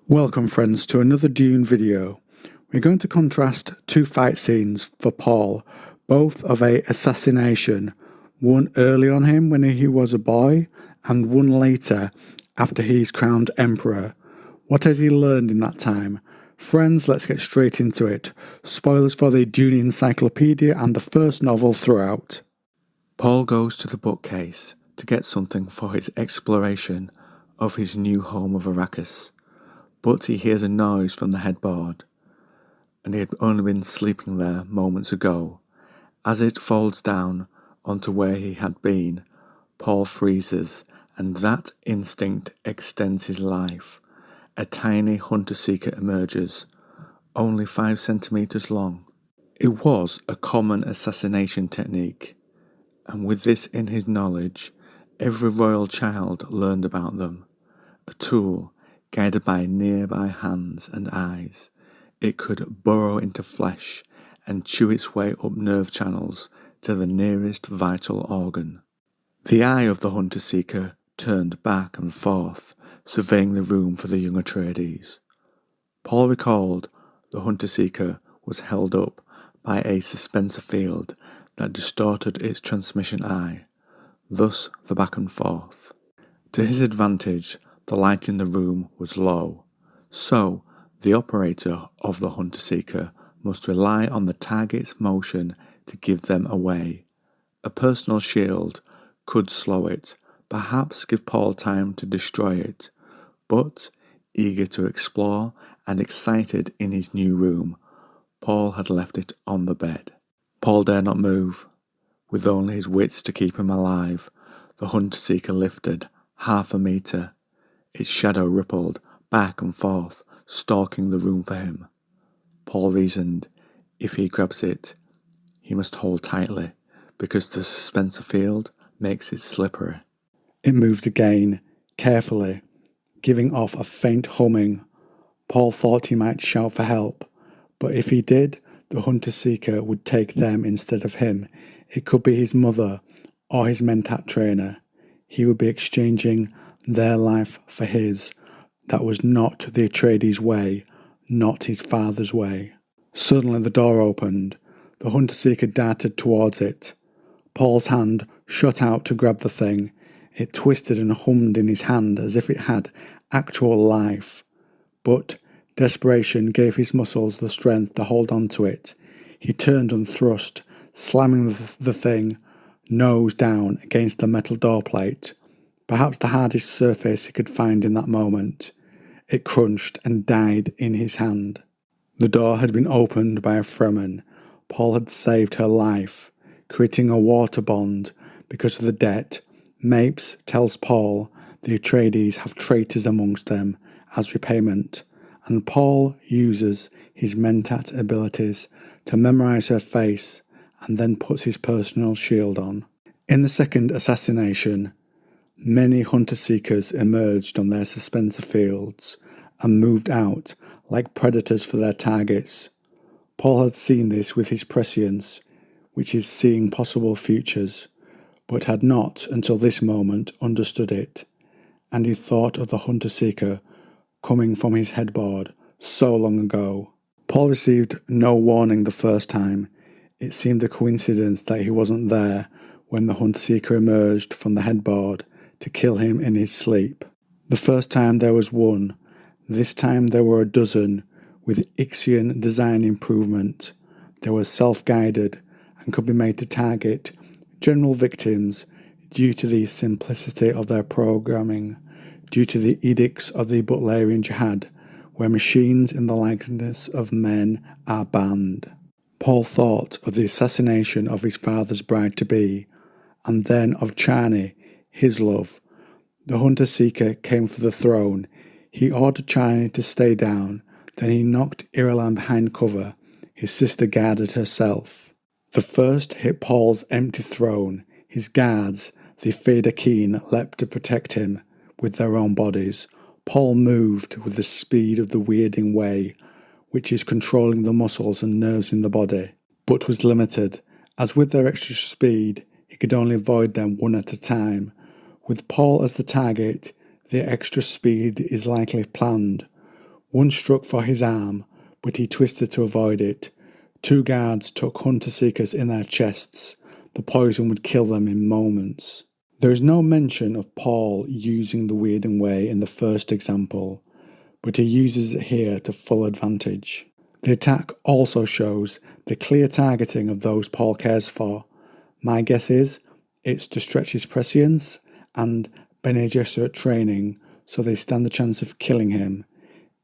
Welcome friends to another Dune video. We're going to contrast two fight scenes for Paul, both of a assassination, one early on him when he was a boy and one later after he's crowned emperor. What has he learned in that time? Friends, let's get straight into it. Spoilers for the Dune Encyclopedia and the first novel throughout. Paul goes to the bookcase to get something for his exploration of his new home of Arrakis. But he hears a noise from the headboard, and he had only been sleeping there moments ago. As it folds down onto where he had been, Paul freezes, and that instinct extends his life. A tiny hunter-seeker emerges, only 5 centimetres long. It was a common assassination technique, and with this in his knowledge, every royal child learned about them. A tool guided by nearby hands and eyes. It could burrow into flesh and chew its way up nerve channels to the nearest vital organ. The eye of the hunter-seeker turned back and forth, surveying the room for the young Atreides. Paul recalled the hunter-seeker was held up by a suspensor field that distorted its transmission eye, thus the back and forth. To his advantage, the light in the room was low, so the operator of the hunter-seeker must rely on the target's motion to give them away. A personal shield could slow it, perhaps give Paul time to destroy it, but, eager to explore and excited in his new room, Paul had left it on the bed. Paul dare not move. With only his wits to keep him alive, the hunter-seeker lifted 1/2 metre. Its shadow rippled back and forth, stalking the room for him. Paul reasoned, if he grabs it, he must hold tightly, because the suspensor field makes it slippery. It moved again, carefully, giving off a faint humming. Paul thought he might shout for help, but if he did, the hunter-seeker would take them instead of him. It could be his mother or his mentat trainer. He would be exchanging their life for his. That was not the Atreides way, not his father's way. Suddenly the door opened. The hunter-seeker darted towards it. Paul's hand shot out to grab the thing. It twisted and hummed in his hand as if it had actual life. But desperation gave his muscles the strength to hold on to it. He turned and thrust, slamming the thing nose down against the metal door plate. Perhaps the hardest surface he could find in that moment. It crunched and died in his hand. The door had been opened by a Fremen. Paul had saved her life, creating a water bond because of the debt. Mapes tells Paul the Atreides have traitors amongst them as repayment, and Paul uses his mentat abilities to memorize her face and then puts his personal shield on. In the second assassination, many hunter-seekers emerged on their suspensor fields and moved out like predators for their targets. Paul had seen this with his prescience, which is seeing possible futures, but had not until this moment understood it, and he thought of the hunter-seeker coming from his headboard so long ago. Paul received no warning the first time. It seemed a coincidence that he wasn't there when the hunter-seeker emerged from the headboard to kill him in his sleep. The first time there was one, this time there were a dozen, with Ixian design improvement. They were self-guided and could be made to target general victims due to the simplicity of their programming, due to the edicts of the Butlerian Jihad, where machines in the likeness of men are banned. Paul thought of the assassination of his father's bride-to-be, and then of Chani, his love. The hunter-seeker came for the throne. He ordered Chani to stay down. Then he knocked Irulan behind cover. His sister guarded herself. The first hit Paul's empty throne. His guards, the Fedaykin, leapt to protect him with their own bodies. Paul moved with the speed of the weirding way, which is controlling the muscles and nerves in the body, but was limited, as with their extra speed, he could only avoid them one at a time. With Paul as the target, the extra speed is likely planned. One struck for his arm, but he twisted to avoid it. 2 guards took hunter-seekers in their chests. The poison would kill them in moments. There is no mention of Paul using the Whedon way in the first example, but he uses it here to full advantage. The attack also shows the clear targeting of those Paul cares for. My guess is it's to stretch his prescience and Bene Gesserit training so they stand the chance of killing him.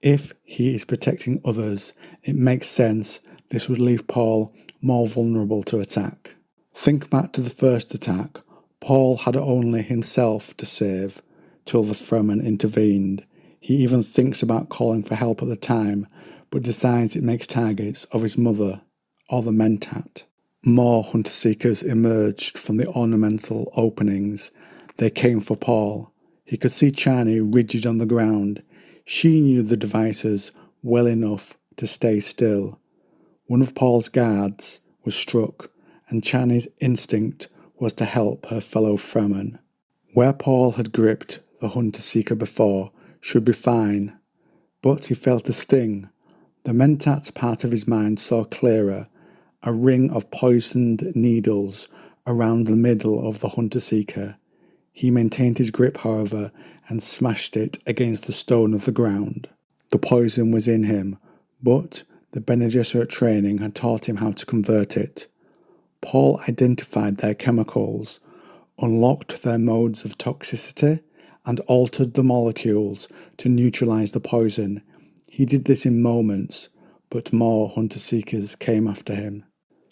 If he is protecting others, it makes sense this would leave Paul more vulnerable to attack. Think back to the first attack. Paul had only himself to save till the Fremen intervened. He even thinks about calling for help at the time, but decides it makes targets of his mother or the Mentat. More hunter-seekers emerged from the ornamental openings. They came for Paul. He could see Chani rigid on the ground. She knew the devices well enough to stay still. One of Paul's guards was struck, and Chani's instinct was to help her fellow Fremen. Where Paul had gripped the hunter-seeker before should be fine, but he felt a sting. The Mentat part of his mind saw clearer, a ring of poisoned needles around the middle of the hunter-seeker. He maintained his grip, however, and smashed it against the stone of the ground. The poison was in him, but the Bene Gesserit training had taught him how to convert it. Paul identified their chemicals, unlocked their modes of toxicity, and altered the molecules to neutralize the poison. He did this in moments, but more hunter-seekers came after him.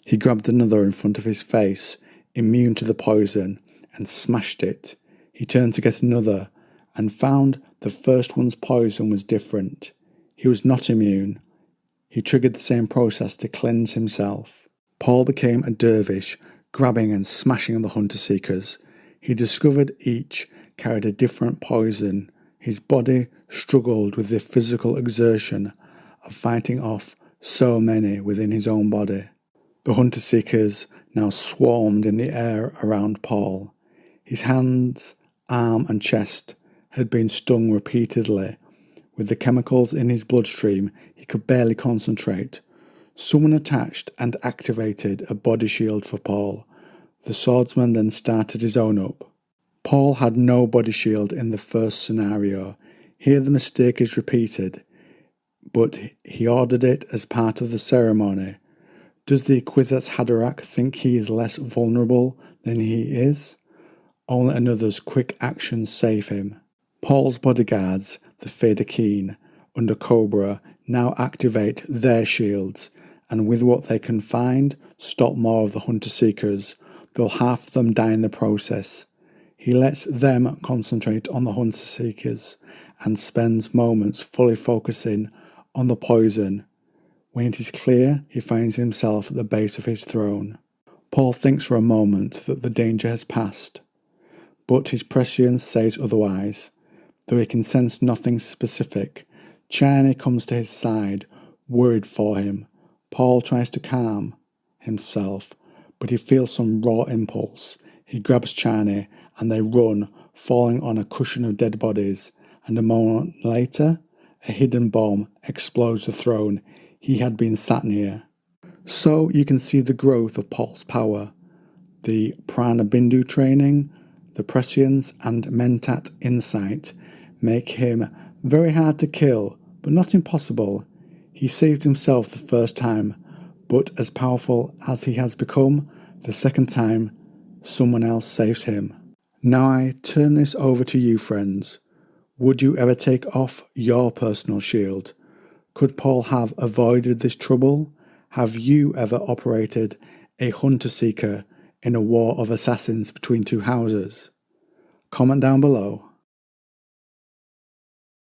He grabbed another in front of his face, immune to the poison, and smashed it. He turned to get another, and found the first one's poison was different. He was not immune. He triggered the same process to cleanse himself. Paul became a dervish, grabbing and smashing the hunter-seekers. He discovered each carried a different poison. His body struggled with the physical exertion of fighting off so many within his own body. The hunter-seekers now swarmed in the air around Paul. His hands, arm and chest had been stung repeatedly. With the chemicals in his bloodstream, he could barely concentrate. Someone attached and activated a body shield for Paul. The swordsman then started his own up. Paul had no body shield in the first scenario. Here the mistake is repeated, but he ordered it as part of the ceremony. Does the Kwisatz Haderach think he is less vulnerable than he is? Only another's quick actions save him. Paul's bodyguards, the Fedaykin, under Cobra, now activate their shields, and with what they can find, stop more of the hunter-seekers, though half of them die in the process. He lets them concentrate on the hunter-seekers, and spends moments fully focusing on the poison. When it is clear, he finds himself at the base of his throne. Paul thinks for a moment that the danger has passed, but his prescience says otherwise. Though he can sense nothing specific, Chani comes to his side, worried for him. Paul tries to calm himself, but he feels some raw impulse. He grabs Chani and they run, falling on a cushion of dead bodies, and a moment later, a hidden bomb explodes the throne he had been sat near. So you can see the growth of Paul's power. The Prana Bindu training, the prescience and Mentat insight make him very hard to kill, but not impossible. He saved himself the first time, but as powerful as he has become, the second time, someone else saves him. Now I turn this over to you, friends. Would you ever take off your personal shield? Could Paul have avoided this trouble? Have you ever operated a hunter-seeker in a war of assassins between two houses? Comment down below.